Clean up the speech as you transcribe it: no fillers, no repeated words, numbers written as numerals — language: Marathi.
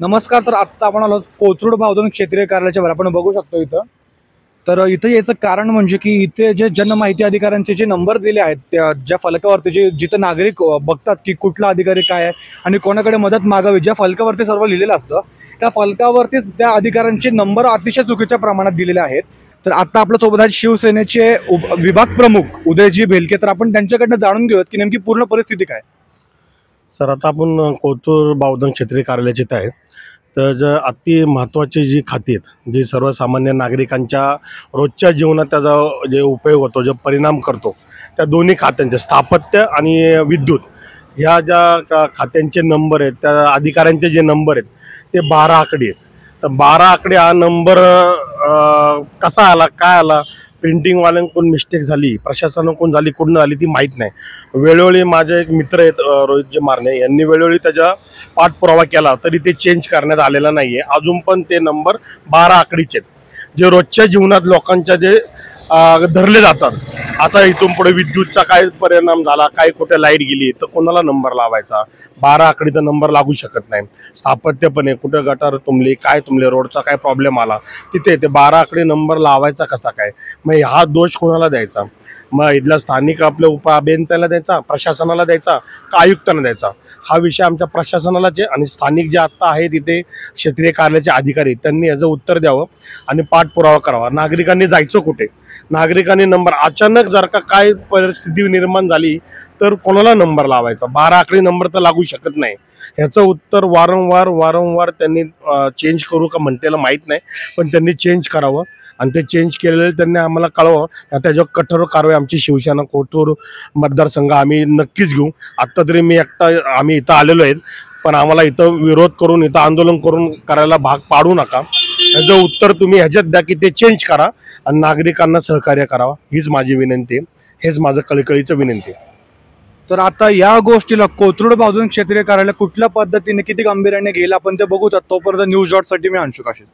नमस्कार. तर आत्ता आपण आलो कोथरूड भावधन क्षेत्रीय कार्यालयाच्या वर आपण बघू शकतो इथं. तर इथं याचं कारण म्हणजे की इथे जे जनमाहिती अधिकाऱ्यांचे जे नंबर दिले आहेत त्या ज्या फलकावरती जे जिथं नागरिक बघतात की कुठला अधिकारी काय आहे आणि कोणाकडे मदत मागावी, ज्या फलकावरती सर्व लिहिलेलं असतं त्या फलकावरतीच त्या अधिकाऱ्यांचे नंबर अतिशय चुकीच्या प्रमाणात दिलेले आहेत. तर आता आपल्यासोबत आहेत शिवसेनेचे विभाग प्रमुख उदयजी भेलके. तर आपण त्यांच्याकडनं जाणून घेऊयात की नेमकी पूर्ण परिस्थिती काय. सर, आता आपण कोथरूड बावधन क्षेत्रीय कार्यालयाचे इथं आहे. तर अति महत्त्वाची जी खाती आहेत, जी सर्वसामान्य नागरिकांच्या रोजच्या जीवनात त्याचा जे उपयोग होतो, जो परिणाम करतो, त्या दोन्ही खात्यांचे स्थापत्य आणि विद्युत ह्या ज्या खात्यांचे नंबर आहेत, त्या अधिकाऱ्यांचे जे नंबर आहेत ते 12 आकडी आहेत. तर 12 आकडे हा नंबर कसा आला, काय आला, प्रिंटिंगवाल्यांकडून मिस्टेक झाली, प्रशासनाकडून झाली, कुठून झाली ती माहीत नाही. वेळोवेळी माझे एक मित्र आहेत रोहितजी मारणे, यांनी वेळोवेळी त्याचा पाठपुरावा केला तरी ते चेंज करण्यात आलेला नाही आहे. अजून पण ते नंबर 12 आकडीचे आहेत, जे रोजच्या जीवनात लोकांच्या जे धरले जातात. आता इथून पुढे विद्युतचा काय परिणाम झाला, काय कुठे लाईट गेली तर कोणाला नंबर लावायचा, 12 आकडीचा नंबर लागू शकत नाही. स्थापत्यपणे कुठे गटार तुंबली, काय तुंबले, रोडचा काय प्रॉब्लेम आला तिथे ते 12 आकडे नंबर लावायचा कसा काय. मग हा दोष कोणाला द्यायचा? मग इथल्या स्थानिक आपल्या उपअभियंत्याला द्यायचा, प्रशासनाला द्यायचा का आयुक्तांना द्यायचा? हा विषय आमच्या प्रशासनालाच आहे. आणि स्थानिक जे आत्ता आहे तिथे क्षेत्रीय कार्यालयाचे अधिकारी त्यांनी याचं उत्तर द्यावं आणि पाठपुरावा करावा. नागरिकांनी जायचं कुठे? नागरिकांनी नंबर अचानक जर का काय परिस्थिती निर्माण झाली तर कोणाला नंबर लावायचा? 12 आकडी नंबर तर लागू शकत नाही. ह्याचं उत्तर वारंवार त्यांनी चेंज करू का म्हणतेला माहीत नाही, पण त्यांनी चेंज करावं आणि ते चेंज केलेलं त्यांनी आम्हाला कळवावं. त्याच्यावर कठोर कारवाई आमची शिवसेना कोथरूड मतदारसंघ आम्ही नक्कीच घेऊ. आत्ता तरी आम्ही इथं आलेलो आहेत, पण आम्हाला इथं विरोध करून इथं आंदोलन करून करायला भाग पाडू नका. याचं उत्तर तुम्ही ह्याच्यात द्या की ते चेंज करा आणि नागरिकांना सहकार्य करावा, हीच माझी विनंती आहे. हेच माझं कळकळीचं विनंती आहे. तर आता या गोष्टीला कोथरूड भावधन क्षेत्रीय कार्यालय कुठल्या पद्धतीने किती गांभीर्याने घेईल आपण ते बघूच. तोपर्यंत न्यूज डॉटसाठी मी अंशुक आशिष.